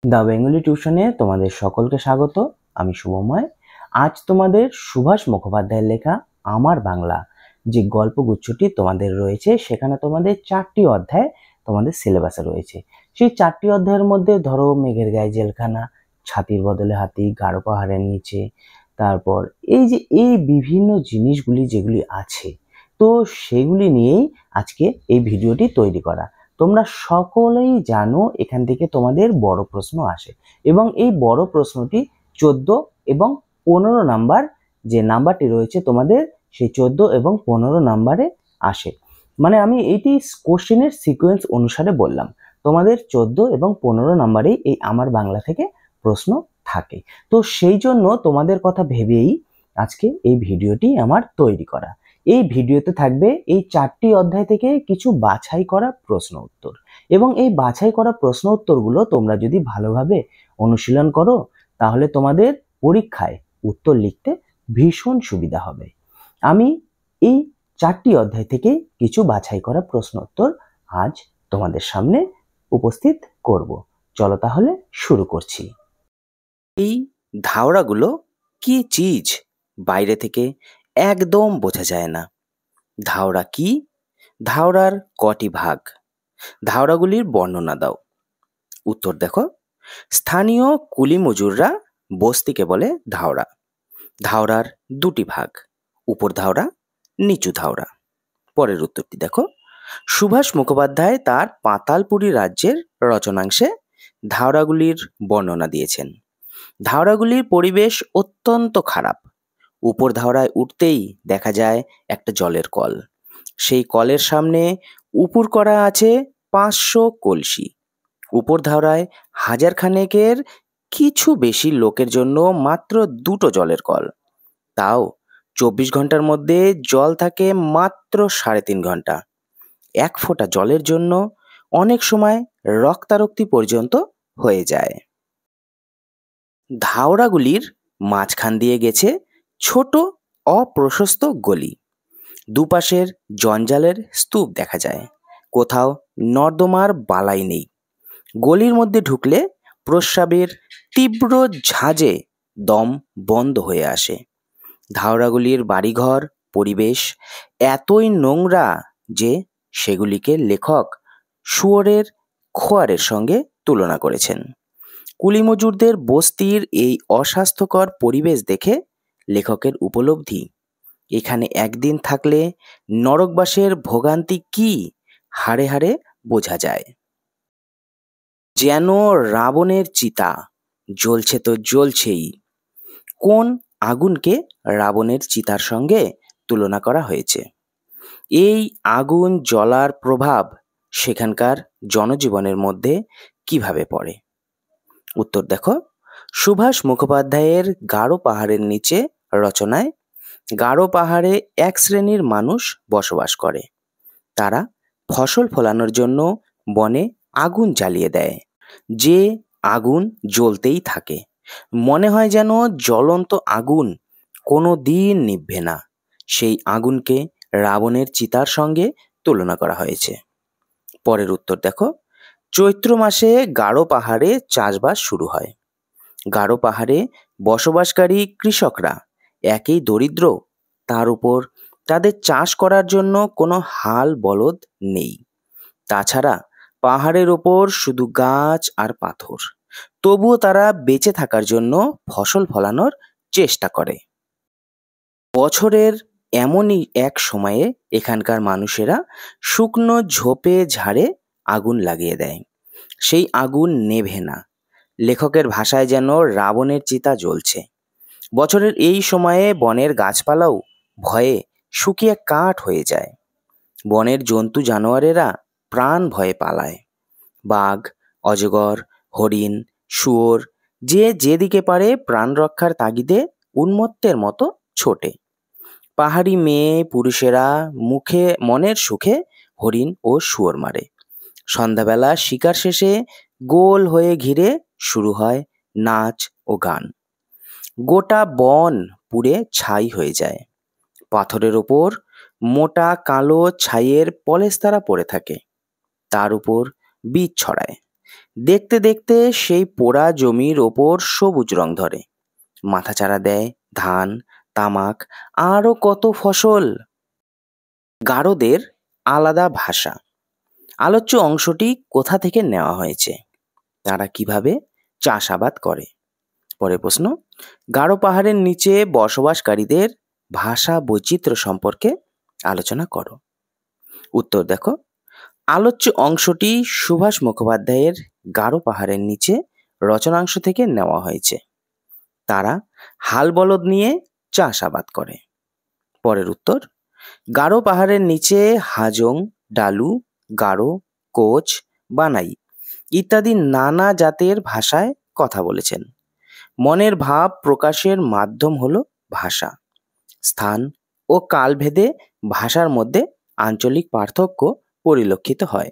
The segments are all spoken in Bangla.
দ্য বেঙ্গলি টিউশনে তোমাদের সকলকে স্বাগত। আমি শুভময়। আজ তোমাদের সুভাষ মুখোপাধ্যায়ের লেখা আমার বাংলা যে গল্পগুচ্ছটি তোমাদের রয়েছে, সেখানে তোমাদের 4টি অধ্যায় তোমাদের সিলেবাসে রয়েছে। সেই 4টি অধ্যায়ের মধ্যে ধরো মেঘের গায়ে জেলখানা, ছাতির বদলে হাতি, গাঢ় পাহাড়ের নিচে, তারপর এই বিভিন্ন জিনিসগুলি যেগুলি আছে, তো সেগুলি নিয়েই আজকে এই ভিডিওটি তৈরি করা। তোমরা সকলেই জানো এখান থেকে তোমাদের বড় প্রশ্ন আসে, এবং এই বড় প্রশ্নটি 14 এবং 15 নাম্বার যে নাম্বারটি রয়েছে তোমাদের, সেই 14 এবং 15 নাম্বারে আসে। মানে আমি এইটি কোশ্চেনের সিকোয়েন্স অনুসারে বললাম, তোমাদের 14 এবং 15 নাম্বারেই এই আমার বাংলা থেকে প্রশ্ন থাকে। তো সেই জন্য তোমাদের কথা ভেবেই আজকে এই ভিডিওটি আমার তৈরি করা। এই ভিডিওতে থাকবে এই 4টি অধ্যায় থেকে কিছু বাছাই করা প্রশ্ন উত্তর, এবং এই বাছাই করা প্রশ্ন উত্তরগুলো তোমরা যদি ভালোভাবে অনুশীলন করো, তাহলে তোমাদের পরীক্ষায় উত্তর লিখতে ভীষণ সুবিধা হবে। আমি এই 4টি অধ্যায় থেকে কিছু বাছাই করা প্রশ্ন উত্তর আজ তোমাদের সামনে উপস্থিত করব। চলো তাহলে শুরু করছি। এই ধাওড়াগুলো কি চিজ বাইরে থেকে একদম বোঝা যায় না। ধাওড়া কি? ধাওড়ার কটি ভাগ? ধাওড়াগুলির বর্ণনা দাও। উত্তর দেখো, স্থানীয় কুলি মজুররা বস্তিকে বলে ধাওড়া। ধাওড়ার দুটি ভাগ, উপর ধাওড়া, নিচু ধাওড়া। পরের উত্তরটি দেখো, সুভাষ মুখোপাধ্যায় তার পাতালপুরী রাজ্যের রচনাংশে ধাওড়াগুলির বর্ণনা দিয়েছেন। ধাওড়াগুলির পরিবেশ অত্যন্ত খারাপ। উপর ধাওড়ায় উঠতেই দেখা যায় একটা জলের কল। সেই কলের সামনে উপুর করা আছে 500 কলসি। উপর ধাওড়ায় 1000 খানেকের কিছু বেশি লোকের জন্য মাত্র 2টো জলের কল। তাও 24 ঘন্টার মধ্যে জল থাকে মাত্র 3.5 ঘন্টা। 1 ফোঁটা জলের জন্য অনেক সময় রক্তারক্তি পর্যন্ত হয়ে যায়। ধাওড়াগুলির মাঝখান দিয়ে গেছে ছোট অপ্রশস্ত গলি। দুপাশের জঞ্জালের স্তূপ দেখা যায়। কোথাও নর্দমার বালাই নেই। গলির মধ্যে ঢুকলে প্রস্রাবের তীব্র ঝাঁজে দম বন্ধ হয়ে আসে। ধাওড়াগুলির বাড়িঘর পরিবেশ এতই নোংরা যে সেগুলিকে লেখক শুয়োরের খোয়ারের সঙ্গে তুলনা করেছেন। কুলিমজুরদের বস্তির এই অস্বাস্থ্যকর পরিবেশ দেখে লেখকের উপলব্ধি, এখানে একদিন থাকলে নরকবাসের ভোগান্তি কি হাড়ে হাড়ে বোঝা যায়। যেন রাবণের চিতা, জ্বলছে তো জ্বলছেই। কোন আগুনকে রাবণের চিতার সঙ্গে তুলনা করা হয়েছে? এই আগুন জ্বলার প্রভাব সেখানকার জনজীবনের মধ্যে কিভাবে পড়ে? উত্তর দেখো, সুভাষ মুখোপাধ্যায়ের গাঢ় পাহাড়ের নিচে রচনায় গাঢ় পাহাড়ে এক শ্রেণীর মানুষ বসবাস করে। তারা ফসল ফলানোর জন্য বনে আগুন জ্বালিয়ে দেয়। যে আগুন জ্বলতেই থাকে, মনে হয় যেন জ্বলন্ত আগুন কোনো দিন নিভবে না। সেই আগুনকে রাবণের চিতার সঙ্গে তুলনা করা হয়েছে। পরের উত্তর দেখো, চৈত্র মাসে গাঢ় পাহাড়ে চাষবাস শুরু হয়। গাঢ় পাহাড়ে বসবাসকারী কৃষকরা একেই দরিদ্র, তার উপর তাদের চাষ করার জন্য কোনো হাল বলদ নেই। তাছাড়া পাহাড়ের ওপর শুধু গাছ আর পাথর। তবুও তারা বেঁচে থাকার জন্য ফসল ফলানোর চেষ্টা করে। বছরের এমনই এক সময়ে এখানকার মানুষেরা শুকনো ঝোপে ঝাড়ে আগুন লাগিয়ে দেয়। সেই আগুন নেভে না। লেখকের ভাষায় যেন রাবণের চিতা জ্বলছে। বছরের এই সময়ে বনের গাছপালাও ভয়ে শুকিয়ে কাঠ হয়ে যায়। বনের জন্তু জানোয়ারেরা প্রাণ ভয়ে পালায়। বাঘ, অজগর, হরিণ, শুয়োর যে যেদিকে পারে প্রাণ রক্ষার তাগিদে উন্মত্তের মতো ছোটে। পাহাড়ি মেয়ে পুরুষেরা মুখে মনের সুখে হরিণ ও শুয়োর মারে। সন্ধ্যাবেলা শিকার শেষে গোল হয়ে ঘিরে শুরু হয় নাচ ও গান। গোটা বন পুড়ে ছাই হয়ে যায়। পাথরের ওপর মোটা কালো ছাইয়ের পলেস্তারা পড়ে থাকে। তার উপর বীজ ছড়ায়। দেখতে দেখতে সেই পোড়া জমির ওপর সবুজ রং ধরে। মাথাচাড়া দেয় ধান, তামাক, আরও কত ফসল। গারোদের আলাদা ভাষা। আলোচ্য অংশটি কোথা থেকে নেওয়া হয়েছে? তারা কিভাবে চাষাবাদ করে? পরের প্রশ্ন, গারো পাহাড়ের নিচে বসবাসকারীদের ভাষা বৈচিত্র্য সম্পর্কে আলোচনা করো। উত্তর দেখো, আলোচ্য অংশটি সুভাষ মুখোপাধ্যায়ের গারো পাহাড়ের নিচে রচনাংশ থেকে নেওয়া হয়েছে। তারা হাল বলদ নিয়ে চাষাবাদ করে। পরের উত্তর, গারো পাহাড়ের নিচে হাজং, ডালু, গারো, কোচ, বানাই ইত্যাদি নানা জাতের ভাষায় কথা বলেছেন। মনের ভাব প্রকাশের মাধ্যম হলো ভাষা। স্থান ও কালভেদে ভাষার মধ্যে আঞ্চলিক পার্থক্য পরিলক্ষিত হয়।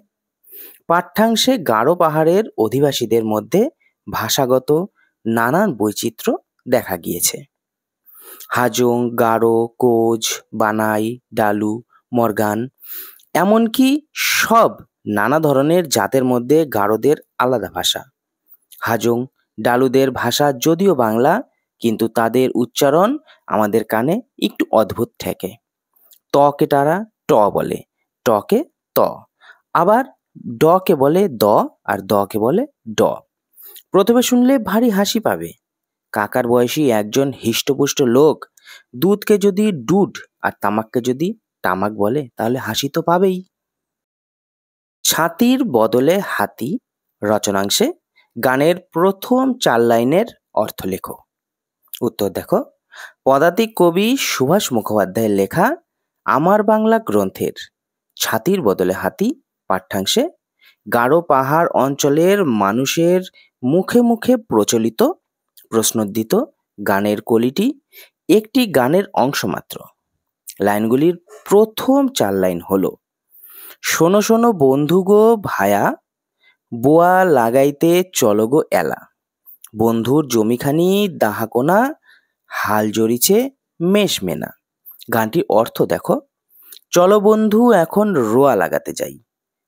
পাঠ্যাংশে গারো পাহাড়ের অধিবাসীদের মধ্যে ভাষাগত নানান বৈচিত্র্য দেখা গিয়েছে। হাজং, গারো, কোচ, বানাই, ডালু, মর্গান এমনকি সব নানা ধরনের জাতের মধ্যে গারোদের আলাদা ভাষা। হাজং, ডালুদের ভাষা যদিও বাংলা, কিন্তু তাদের উচ্চারণ আমাদের কানে একটু অদ্ভুত ঠেকে। তকে তারা ট বলে, টকে ত, আবার ডকে বলে দ, আর দকে বলে ড। প্রথমে শুনলে ভারী হাসি পাবে। কাকার বয়সী একজন হিষ্টপুষ্ট লোক দুধকে যদি ডুড আর তামাককে যদি তামাক বলে, তাহলে হাসি তো পাবেই। ছাতির বদলে হাতি রচনাংশে গানের প্রথম 4 লাইনের অর্থ লেখো। উত্তর দেখো, পদাতিক কবি সুভাষ মুখোপাধ্যায়ের লেখা আমার বাংলা গ্রন্থের ছাতির বদলে হাতি পাঠ্যাংশে গারো পাহাড় অঞ্চলের মানুষের মুখে মুখে প্রচলিত প্রশ্নোদ্দিত গানের কলিটি একটি গানের অংশ মাত্র। লাইনগুলির প্রথম 4 লাইন হলো, শোনো শোনো বন্ধু গো ভায়া, বোয়া লাগাইতে চলো গো এলা, বন্ধুর জমিখানি দাহাকোনা, হাল জড়িছে মেষ মেনা। গানটির অর্থ দেখো, চলো বন্ধু এখন রোয়া লাগাতে যাই,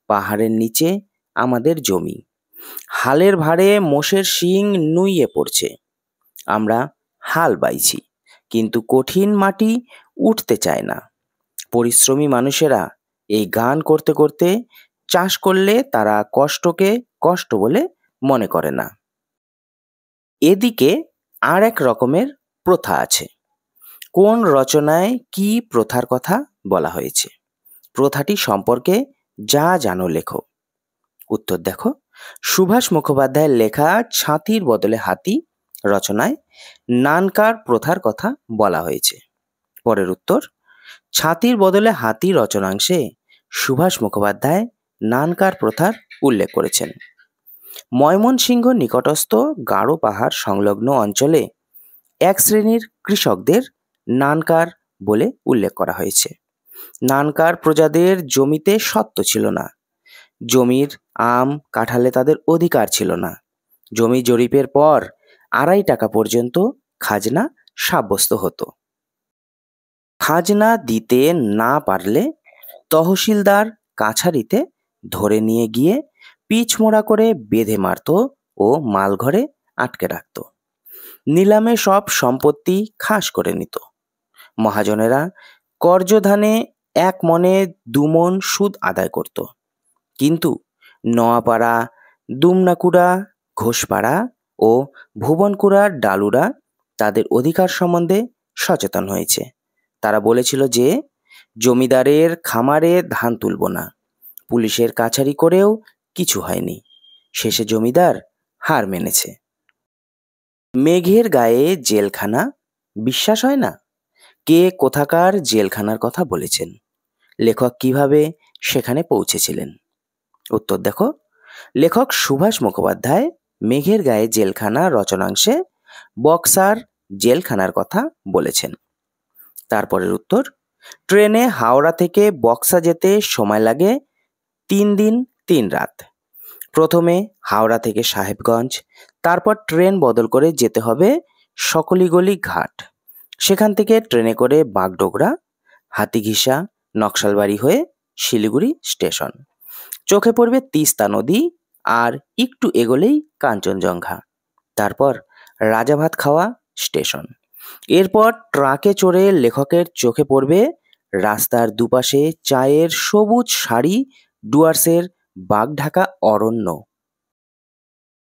পাহাড়ের নিচে আমাদের জমি, হালের ভারে মোষের শিং নুইয়ে পড়ছে, আমরা হাল বাইছি কিন্তু কঠিন মাটি উঠতে চায় না। পরিশ্রমী মানুষেরা এই গান করতে করতে চাষ করলে তারা কষ্টকে কষ্ট বলে মনে করে না। এদিকে আর এক রকমের প্রথা আছে। কোন রচনায় কি প্রথার কথা বলা হয়েছে? প্রথাটি সম্পর্কে যা জানো লেখো। উত্তর দেখো, সুভাষ মুখোপাধ্যায়ের লেখা ছাতির বদলে হাতি রচনায় নানকার প্রথার কথা বলা হয়েছে। পরের উত্তর, ছাতির বদলে হাতি রচনাংশে সুভাষ মুখোপাধ্যায় নানকার প্রথার উল্লেখ করেছেন। ময়মনসিংহ নিকটস্থ গারো পাহাড় সংলগ্ন অঞ্চলে এক শ্রেণীর কৃষকদের নানকার বলে উল্লেখ করা হয়েছে। নানকার প্রজাদের জমিতে স্বত্ব ছিল না। জমির আম কাঁঠালে তাদের অধিকার ছিল না। জমি জরিপের পর 2.5 টাকা পর্যন্ত খাজনা সাব্যস্ত হতো। খাজনা দিতে না পারলে তহসিলদার কাছারিতে ধরে নিয়ে গিয়ে পিচমোড়া করে বেঁধে মারত ও মালঘরে আটকে রাখত। নিলামে সব সম্পত্তি খাস করে নিত। মহাজনেরা কর্যধানে 1 মণে 2 মণ সুদ আদায় করত। কিন্তু নোয়াপাড়া, দুমনাকুড়া, ঘোষপাড়া ও ভুবনকুড়ার ডালুরা তাদের অধিকার সম্বন্ধে সচেতন হয়েছে। তারা বলেছিল যে জমিদারের খামারে ধান তুলব না। পুলিশের কাছারি করেও কিছু হয়নি। শেষে জমিদার হার মেনেছে। মেঘের গায়ে জেলখানা বিশ্বাস হয় না? কে কোথাকার জেলখানার কথা বলেছেন? লেখক কিভাবে সেখানে পৌঁছেছিলেন? উত্তর দেখো, লেখক সুভাষ মুখোপাধ্যায় মেঘের গায়ে জেলখানা রচনাংশে বক্সার জেলখানার কথা বলেছেন। তারপরের উত্তর, ট্রেনে হাওড়া থেকে বক্সা যেতে সময় লাগে 3 দিন 3 রাত। প্রথমে হাওড়া থেকে সাহেবগঞ্জ, তারপর ট্রেন বদল করে যেতে হবে সকলিগলি ঘাট। সেখান থেকে ট্রেনে করে বাগডোগরা, হাতিঘিসা, নকশালবাড়ি হয়ে শিলিগুড়ি স্টেশন। চোখে পড়বে তিস্তা নদী আর একটু এগোলেই কাঞ্চনজঙ্ঘা। তারপর রাজাভাত খাওয়া স্টেশন। এরপর ট্রাকে চড়ে লেখকের চোখে পড়বে রাস্তার দুপাশে চায়ের সবুজ সারি, ডুয়ার্সের বাঘঢাকা অরণ্য।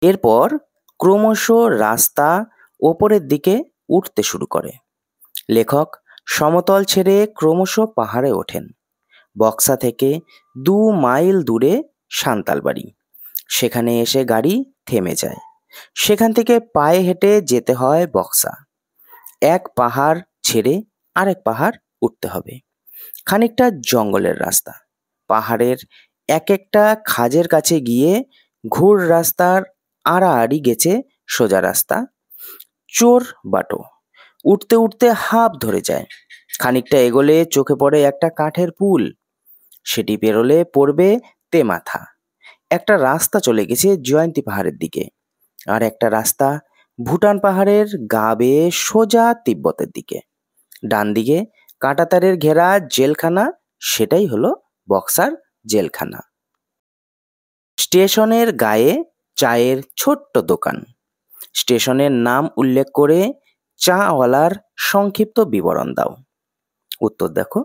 এরপর ক্রমশ রাস্তা ওপরের দিকে উঠতে শুরু করে। লেখক সমতল ছেড়ে ক্রমশ পাহাড়ে ওঠেন। বক্সা থেকে 2 মাইল দূরে সান্তালবাড়ি। সেখানে এসে গাড়ি থেমে যায়। সেখান থেকে পায়ে হেঁটে যেতে হয় বক্সা। এক পাহাড় ছেড়ে আরেক পাহাড় উঠতে হবে। খানিকটা জঙ্গলের রাস্তা। পাহাড়ের এক একটা খাজের কাছে গিয়ে ঘুর রাস্তার আড়াআড়ি গেছে সোজা রাস্তা। চোর বাটো। উঠতে উঠতে হাঁপ ধরে যায়। খানিকটা এগোলে চোখে পড়ে একটা কাঠের পুল। সেটি পেরোলে পড়বে তেমাথা। একটা রাস্তা চলে গেছে জয়ন্তী পাহাড়ের দিকে। আর একটা রাস্তা ভুটান পাহাড়ের গা বেয়ে সোজা তিব্বতের দিকে। ডান দিকে কাঁটাতারের ঘেরা জেলখানা, সেটাই হলো বক্সার জেলখানা। স্টেশনের গায়ে চায়ের ছোট্ট দোকান। স্টেশনের নাম উল্লেখ করে চাওয়ালার সংক্ষিপ্ত বিবরণ দাও। উত্তর দেখো,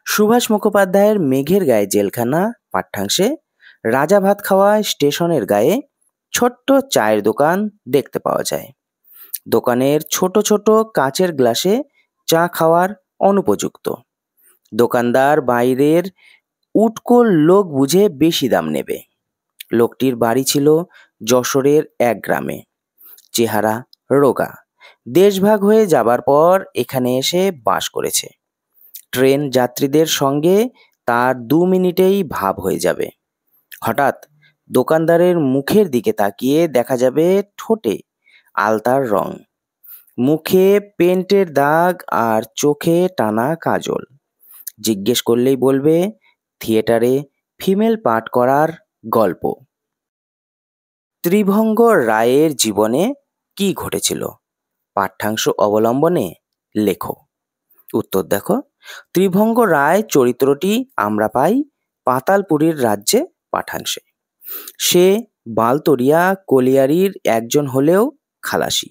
সুভাষ মুখোপাধ্যায়ের মেঘের গায়ে জেলখানা পাঠ্যাংশে রাজাভাত খাওয়া স্টেশনের গায়ে ছোট্ট চায়ের দোকান দেখতে পাওয়া যায়। দোকানের ছোট ছোট কাচের গ্লাসে চা খাওয়ার অনুপযুক্ত। দোকানদার বাইরের উটকো লোক বুঝে বেশি দাম নেবে। লোকটির বাড়ি ছিল যশোরের এক গ্রামে। চেহারা রোগা। দেশভাগ হয়ে যাবার পর এখানে এসে বাস করেছে। ট্রেন যাত্রীদের সঙ্গে তার 2 মিনিটেই ভাব হয়ে যাবে। হঠাৎ দোকানদারের মুখের দিকে তাকিয়ে দেখা যাবে ঠোঁটে আলতার রং, মুখে পেন্টের দাগ আর চোখে টানা কাজল। জিজ্ঞেস করলেই বলবে থিয়েটারে ফিমেল পাঠ করার গল্প। ত্রিভঙ্গ রায়ের জীবনে কি ঘটেছিল? পাঠ্যাংশ অবলম্বনে লেখো। উত্তর দেখো, ত্রিভঙ্গ রায় চরিত্রটি আমরা পাই পাতালপুরীর রাজ্যে পাঠাংশে। সে বালতরিয়া কলিয়ারির একজন হলেও খালাসি।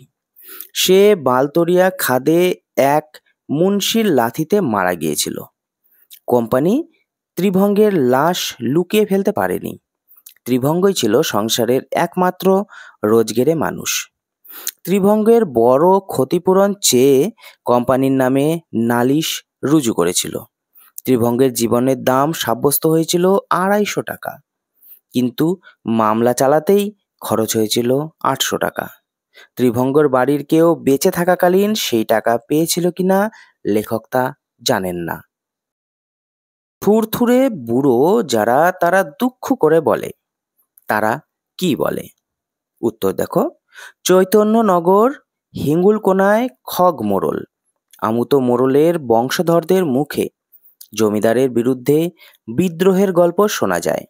সে বালতরিয়া খাদে এক মুন্সির লাথিতে মারা গিয়েছিল। কোম্পানি ত্রিভঙ্গের লাশ লুকিয়ে ফেলতে পারেনি। ত্রিভঙ্গই ছিল সংসারের একমাত্র রোজগেরে মানুষ। ত্রিভঙ্গের বড় ক্ষতিপূরণ চেয়ে কোম্পানির নামে নালিশ রুজু করেছিল। ত্রিভঙ্গের জীবনের দাম সাব্যস্ত হয়েছিল 250 টাকা, কিন্তু মামলা চালাতেই খরচ হয়েছিল 800 টাকা। ত্রিভঙ্গর বাড়ির কেউ বেঁচে থাকাকালীন সেই টাকা পেয়েছিল কিনা লেখক তা জানেন না। থুরথুরে বুড়ো যারা, তারা দুঃখ করে বলে, তারা কি বলে? উত্তর দেখো, চৈতন্যনগর হিঙ্গুলকোনায় খগ মোড়ল, আমুতো মোড়লের বংশধরদের মুখে জমিদারের বিরুদ্ধে বিদ্রোহের গল্প শোনা যায়।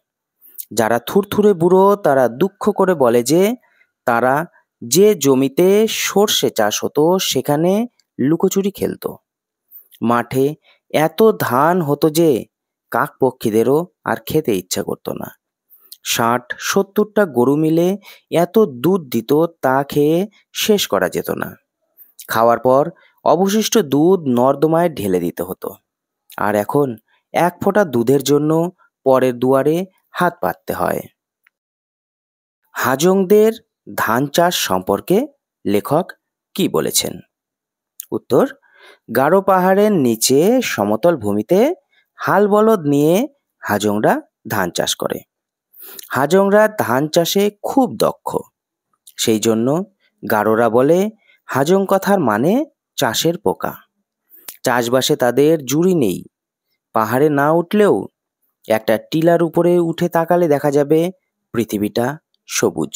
যারা থুরথুরে বুড়ো তারা দুঃখ করে বলে যে তারা যে জমিতে সর্ষে চাষ হতো সেখানে লুকোচুরি খেলতো। মাঠে এত ধান হতো যে কাকপক্ষীদেরও আর খেতে ইচ্ছা করতো না। 60-70টা গরু মিলে এত দুধ দিত তা খেয়ে শেষ করা যেত না। খাওয়ার পর অবশিষ্ট দুধ নর্দমায় ঢেলে দিতে হতো। আর এখন 1 ফোঁটা দুধের জন্য পরের দুয়ারে হাত পাততে হয়। হাজংদের ধান চাষ সম্পর্কে লেখক কি বলেছেন? উত্তর, গারো পাহাড়ের নিচে সমতল ভূমিতে হাল বলদ নিয়ে হাজংরা ধান চাষ করে। হাজংরা ধান চাষে খুব দক্ষ। সেই জন্য গারোরা বলে হাজং কথার মানে চাষের পোকা। চাষবাসে তাদের জুড়ি নেই। পাহাড়ে না উঠলেও একটা টিলার উপরে উঠে তাকালে দেখা যাবে পৃথিবীটা সবুজ।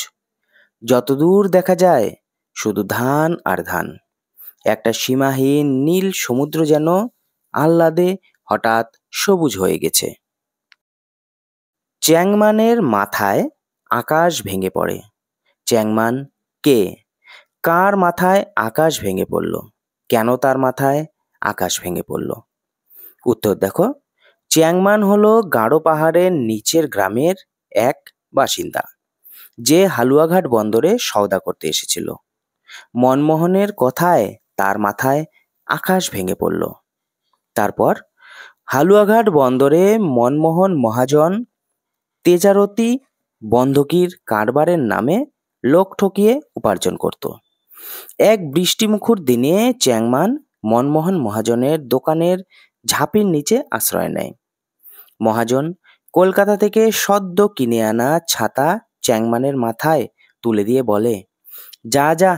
যতদূর দেখা যায় শুধু ধান আর ধান। একটা সীমাহীন নীল সমুদ্র যেন আহ্লাদে হঠাৎ সবুজ হয়ে গেছে। চ্যাংমানের মাথায় আকাশ ভেঙে পড়ে। চ্যাংমান কে? কার মাথায় আকাশ ভেঙে পড়ল? কেন তার মাথায় আকাশ ভেঙে পড়ল? উত্তর দেখো, চ্যাংমান হলো গারো পাহাড়ের নিচের গ্রামের এক বাসিন্দা। যে হালুয়াঘাট বন্দরে সওদা করতে এসেছিল। মনমোহনের কথায় তার মাথায় আকাশ ভেঙে পড়ল। তারপর হালুয়াঘাট বন্দরে মনমোহন মহাজন তেজারতি বন্ধকির কারবারের নামে লোক ঠকিয়ে উপার্জন করত। এক বৃষ্টিমুখর দিনে চ্যাংমান মনমোহন মহাজনের দোকানের ঝাঁপির নিচে আশ্রয় নেয়। মহাজন কলকাতা থেকে সদ্য কিনে আনা ছাতা চ্যাংমানের মাথায় তুলে দিয়ে বলে, যা যা,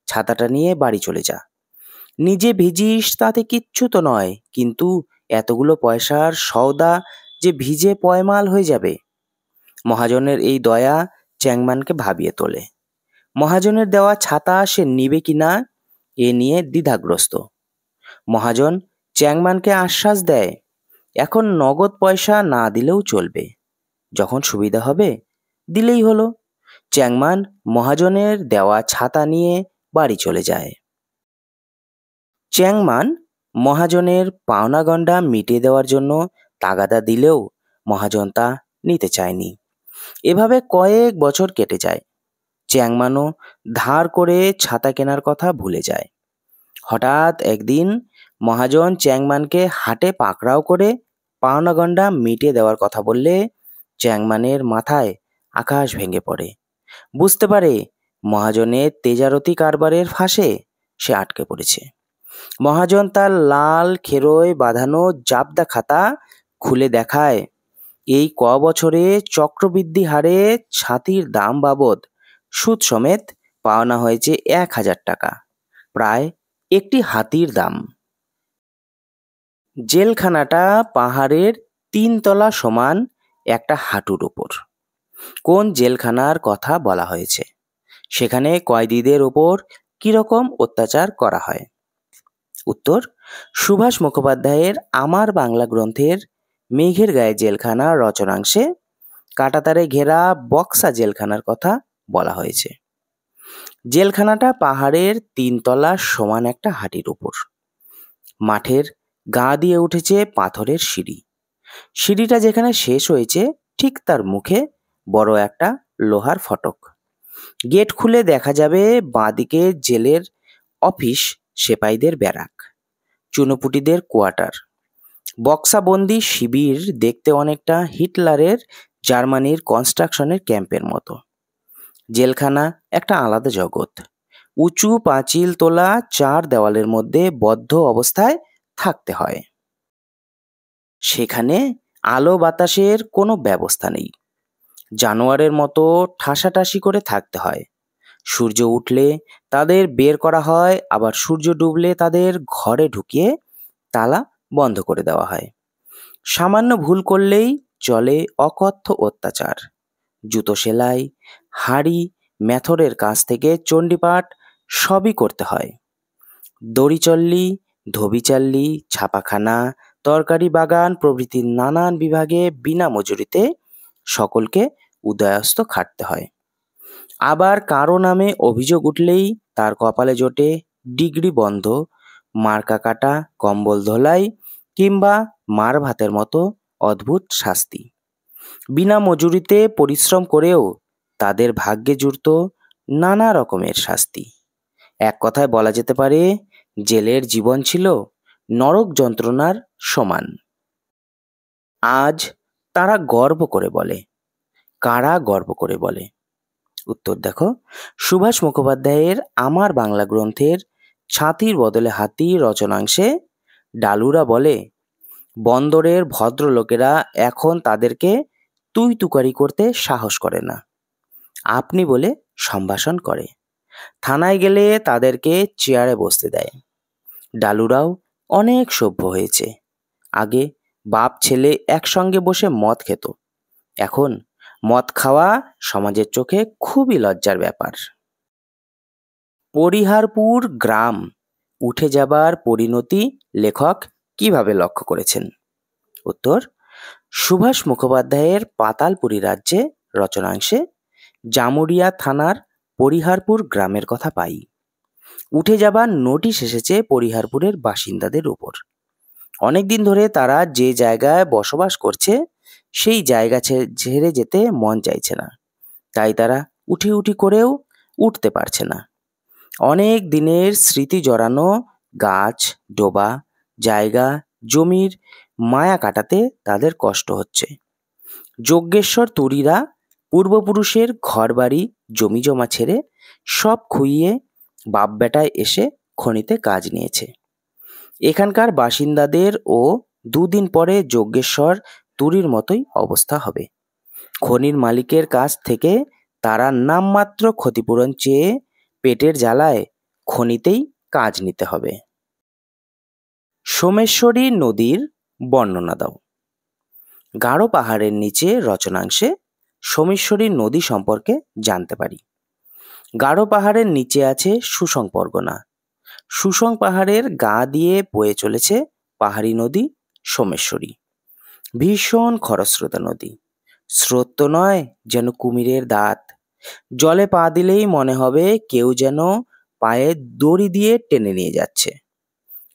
ছাতাটা নিয়ে বাড়ি চলে যা। নিজে ভিজিস তাতে কিচ্ছু তো নয়, কিন্তু এতগুলো পয়সার সওদা যে ভিজে পয়মাল হয়ে যাবে। মহাজনের এই দয়া চ্যাংমানকে ভাবিয়ে তোলে। মহাজনের দেওয়া ছাতা সে নিবে কিনা এ নিয়ে দ্বিধাগ্রস্ত। মহাজন চ্যাংমানকে আশ্বাস দেয়, এখন নগদ পয়সা না দিলেও চলবে, যখন সুবিধা হবে দিলেই হলো। চ্যাংমান মহাজনের দেওয়া ছাতা নিয়ে বাড়ি চলে যায়। চ্যাংমান মহাজনের পাওনা গন্ডা মিটিয়ে দেওয়ার জন্য তাগাদা দিলেও মহাজন তা নিতে চায়নি। এভাবে কয়েক বছর কেটে যায়। চ্যাংমানও ধার করে ছাতা কেনার কথা ভুলে যায়। হঠাৎ একদিন মহাজন চ্যাংমানকে হাটে পাকড়াও করে পাওনা গন্ডা মিটিয়ে দেওয়ার কথা বললে চ্যাংমানের মাথায় আকাশ ভেঙে পড়ে। বুঝতে পারে মহাজনের তেজারতি কারবারের ফাঁসে সে আটকে পড়েছে। মহাজন তার লাল খেরোয় বাঁধানো জাবদা খাতা খুলে দেখায়, এই ক বছরে চক্রবৃদ্ধি হারে ছাতির দাম বাবদ সুদ সমেত পাওনা হয়েছে 1,000 টাকা, প্রায় একটি হাতির দাম। জেলখানাটা পাহাড়ের 3 তলা সমান একটা হাঁটুর ওপর। কোন জেলখানার কথা বলা হয়েছে? সেখানে কয়েদিদের ওপর কিরকম অত্যাচার করা হয়? উত্তর, সুভাষ মুখোপাধ্যায়ের আমার বাংলা গ্রন্থের মেঘের গায়ে জেলখানা রচনাংশে কাঁটাতারে ঘেরা বক্সা জেলখানার কথা বলা হয়েছে। জেলখানাটা পাহাড়ের 3 তলা সমান একটা হাঁটির উপর। মাঠের গা দিয়ে উঠেছে পাথরের সিঁড়ি। সিঁড়িটা যেখানে শেষ হয়েছে ঠিক তার মুখে বড় একটা লোহার ফটক। গেট খুলে দেখা যাবে বাঁদিকে জেলের অফিস, সেপাইদের ব্যারাক, চুনোপুটিদের কোয়ার্টার। বক্সাবন্দি শিবির দেখতে অনেকটা হিটলারের জার্মানির কনস্ট্রাকশনের ক্যাম্পের মতো। জেলখানা একটা আলাদা জগৎ। উঁচু পাঁচিল তোলা 4 দেওয়ালের মধ্যে বদ্ধ অবস্থায় থাকতে হয়। সেখানে আলো বাতাসের কোনো ব্যবস্থা নেই। জানোয়ারের মতো ঠাসাঠাসি করে থাকতে হয়। সূর্য উঠলে তাদের বের করা হয়, আবার সূর্য ডুবলে তাদের ঘরে ঢুকিয়ে তালা বন্ধ করে দেওয়া হয়। সামান্য ভুল করলেই চলে অকথ্য অত্যাচার। জুতো সেলাই, হাড়ি মেথরের কাছ থেকে চণ্ডীপাঠ সবই করতে হয়। দড়িচল্লি, ধোবিচাল্লি, ছাপাখানা, তরকারি বাগান প্রভৃতি নানান বিভাগে বিনা মজুরিতে সকলকে উদয়াস্ত খাটতে হয়। আবার কারো নামে অভিযোগ উঠলেই তার কপালে জোটে ডিগ্রি বন্ধ, মার্কা কাটা, কম্বল ধোলাই কিংবা মার ভাতের মতো অদ্ভুত শাস্তি। বিনা মজুরিতে পরিশ্রম করেও তাদের ভাগ্যে জুড়ত নানা রকমের শাস্তি। এক কথায় বলা যেতে পারে জেলের জীবন ছিল নরক যন্ত্রণার সমান। আজ তারা গর্ব করে বলে, কারা গর্ব করে বলে? উত্তর দেখো, সুভাষ মুখোপাধ্যায়ের আমার বাংলা গ্রন্থের ছাতির বদলে হাতি রচনাংশে ডালুরা বলে, বন্দরের ভদ্রলোকেরা এখন তাদেরকে তুই তুকারি করতে সাহস করে না, আপনি বলে সম্ভাষণ করে। থানায় গেলে তাদেরকে চেয়ারে বসতে দেয়। ডালুরাও অনেক সভ্য হয়েছে। আগে বাপ ছেলে একসঙ্গে বসে মদ খেত, এখন মদ খাওয়া সমাজের চোখে খুবই লজ্জার ব্যাপার। পরিহারপুর গ্রাম উঠে যাবার পরিণতি লেখক কিভাবে লক্ষ্য করেছেন? উত্তর, সুভাষ মুখোপাধ্যায়ের পাতালপুরী রাজ্যে রচনাংশে জামুরিয়া থানার পরিহারপুর গ্রামের কথা পাই। উঠে যাবার নোটিশ এসেছে পরিহারপুরের বাসিন্দাদের উপর। অনেকদিন ধরে তারা যে জায়গায় বসবাস করছে সেই জায়গা ছেড়ে যেতে মন চাইছে না, তাই তারা উঠি উঠি করেও উঠতে পারছে না। অনেক দিনের স্মৃতি জড়ানো গাছ, ডোবা, জায়গা, জমির মায়া কাটাতে তাদের কষ্ট হচ্ছে। যজ্ঞেশ্বর তুরীরা পূর্বপুরুষের ঘরবাড়ি জমিজমা ছেড়ে সব খুইয়ে বাপ বেটায় এসে খনিতে কাজ নিয়েছে। এখানকার বাসিন্দাদের ও দুদিন পরে যজ্ঞেশ্বর তুরীর মতোই অবস্থা হবে। খনির মালিকের কাছ থেকে তারা নামমাত্র ক্ষতিপূরণ চেয়ে পেটের জ্বালায় খনিতেই কাজ নিতে হবে। সোমেশ্বরী নদীর বর্ণনা দাও। গাঢ় পাহাড়ের নিচে রচনাংশে সোমেশ্বরী নদী সম্পর্কে জানতে পারি। গাঢ় পাহাড়ের নিচে আছে সুসং পরগনা। সুসং পাহাড়ের গা দিয়ে বয়ে চলেছে পাহাড়ি নদী সোমেশ্বরী। ভীষণ খরস্রোতা নদী। স্রোত তো নয়, যেন কুমিরের দাঁত। জলে পা দিলেই মনে হবে কেউ যেন পায়ে দড়ি দিয়ে টেনে নিয়ে যাচ্ছে।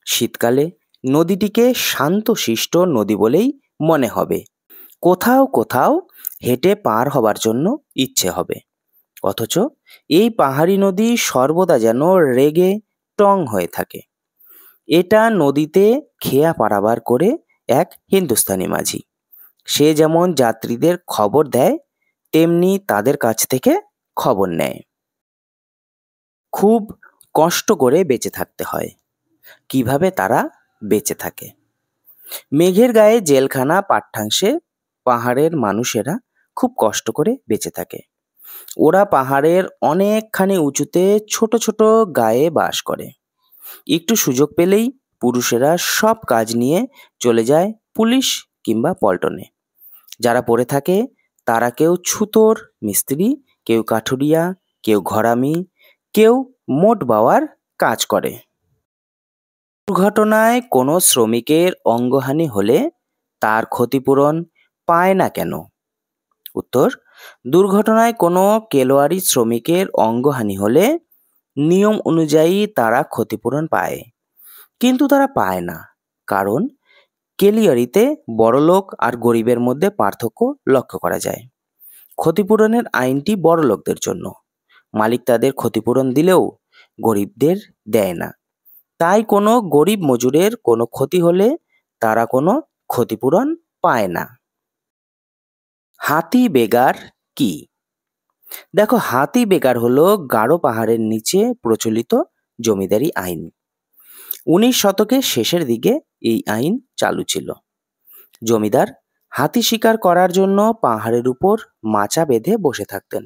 শীতকালে নদীটিকে শান্তশিষ্ট নদী বলেই মনে হবে। কোথাও কোথাও হেঁটে পার হবার জন্য ইচ্ছে হবে। অথচ এই পাহাড়ি নদী সর্বদা যেন রেগে টং হয়ে থাকে। এটা নদীতে খেয়া পারাবার করে এক হিন্দুস্তানি মাঝি। সে যেমন যাত্রীদের খবর দেয়, তেমনি তাদের কাছ থেকে খবর নেয়। খুব কষ্ট করে বেঁচে থাকতে হয়। কিভাবে তারা বেঁচে থাকে? মেঘের গায়ে জেলখানা পাঠ্যাংশে পাহাড়ের মানুষেরা খুব কষ্ট করে বেঁচে থাকে। ওরা পাহাড়ের অনেকখানি উঁচুতে ছোট ছোট গায়ে বাস করে। একটু সুযোগ পেলেই পুরুষেরা সব কাজ নিয়ে চলে যায় পুলিশ কিংবা পল্টনে। যারা পড়ে থাকে তারা কেউ ছুতোর মিস্ত্রি, কেউ কাঠুরিয়া, কেউ ঘরামি, কেউ মোট বাওয়ার কাজ করে। দুর্ঘটনায় কোনো শ্রমিকের অঙ্গহানি হলে তার ক্ষতিপূরণ পায় না কেন? উত্তর: দুর্ঘটনায় কোনো কেলোয়াড়ি শ্রমিকের অঙ্গহানি হলে নিয়ম অনুযায়ী তারা ক্ষতিপূরণ পায়, কিন্তু তারা পায় না। কারণ কেলিয়ারিতে বড়লোক আর গরিবের মধ্যে পার্থক্য লক্ষ্য করা যায়। ক্ষতিপূরণের আইনটি বড়লোকদের জন্য। মালিক তাদের ক্ষতিপূরণ দিলেও গরিবদের দেয় না। তাই কোনো গরিব মজুরের কোনো ক্ষতি হলে তারা কোনো ক্ষতিপূরণ পায় না। হাতি বেগার কি? দেখো, হাতি বেগার হলো গাঢ় পাহাড়ের নিচে প্রচলিত জমিদারি আইন। 19 শতকের শেষের দিকে এই আইন চালু ছিল। জমিদার হাতি শিকার করার জন্য পাহাড়ের উপর মাচা বেঁধে বসে থাকতেন।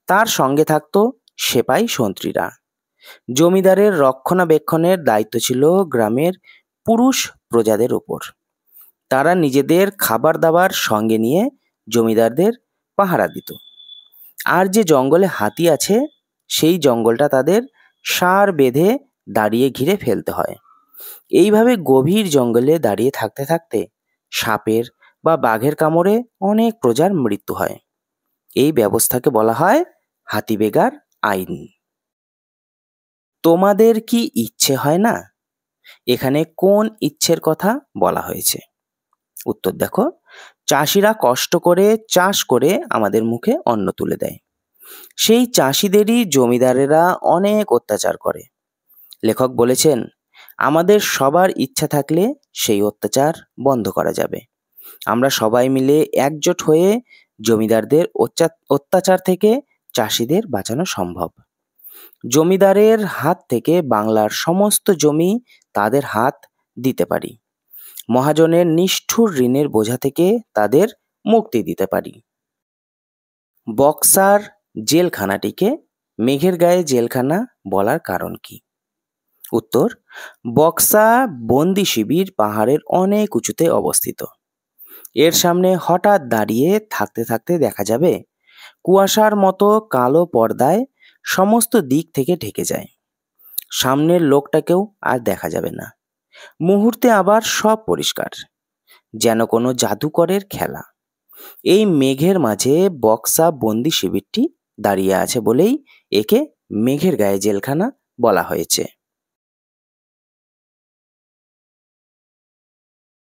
তার সঙ্গে থাকতো সেপাই সন্ত্রীরা। জমিদারের রক্ষণাবেক্ষণের দায়িত্ব ছিল গ্রামের পুরুষ প্রজাদের উপর। তারা নিজেদের খাবার দাবার সঙ্গে নিয়ে জমিদারদের পাহারা দিত। আর যে জঙ্গলে হাতি আছে সেই জঙ্গলটা তাদের সার বেঁধে দাঁড়িয়ে ঘিরে ফেলতে হয়। এইভাবে গভীর জঙ্গলে দাঁড়িয়ে থাকতে থাকতে সাপের বা বাঘের কামড়ে অনেক প্রজার মৃত্যু হয়। এই ব্যবস্থাকে বলা হয় হাতি বেগার আইন। তোমাদের কি ইচ্ছে হয় না? এখানে কোন ইচ্ছের কথা বলা হয়েছে? উত্তর দেখো, চাষিরা কষ্ট করে চাষ করে আমাদের মুখে অন্ন তুলে দেয়। সেই চাষিদেরই জমিদারেরা অনেক অত্যাচার করে। লেখক বলেছেন, আমাদের সবার ইচ্ছা থাকলে সেই অত্যাচার বন্ধ করা যাবে। আমরা সবাই মিলে একজোট হয়ে জমিদারদের অত্যাচার থেকে চাষিদের বাঁচানো সম্ভব। জমিদারের হাত থেকে বাংলার সমস্ত জমি তাদের হাত দিতে পারি। মহাজনের নিষ্ঠুর ঋণের বোঝা থেকে তাদের মুক্তি দিতে পারি। বক্সার জেলখানাটিকে মেঘের গায়ে জেলখানা বলার কারণ কি? উত্তর: বক্সা বন্দি শিবির পাহাড়ের অনেক উঁচুতে অবস্থিত। এর সামনে হঠাৎ দাঁড়িয়ে থাকতে থাকতে দেখা যাবে কুয়াশার মতো কালো পর্দায় সমস্ত দিক থেকে ঢেকে যায়। সামনের লোকটাকেও আর দেখা যাবে না। মুহূর্তে আবার সব পরিষ্কার, যেন কোনো জাদুকরের খেলা। এই মেঘের মাঝে বক্সা বন্দি শিবিরটি দাঁড়িয়ে আছে বলেই একে মেঘের গায়ে জেলখানা বলা হয়েছে।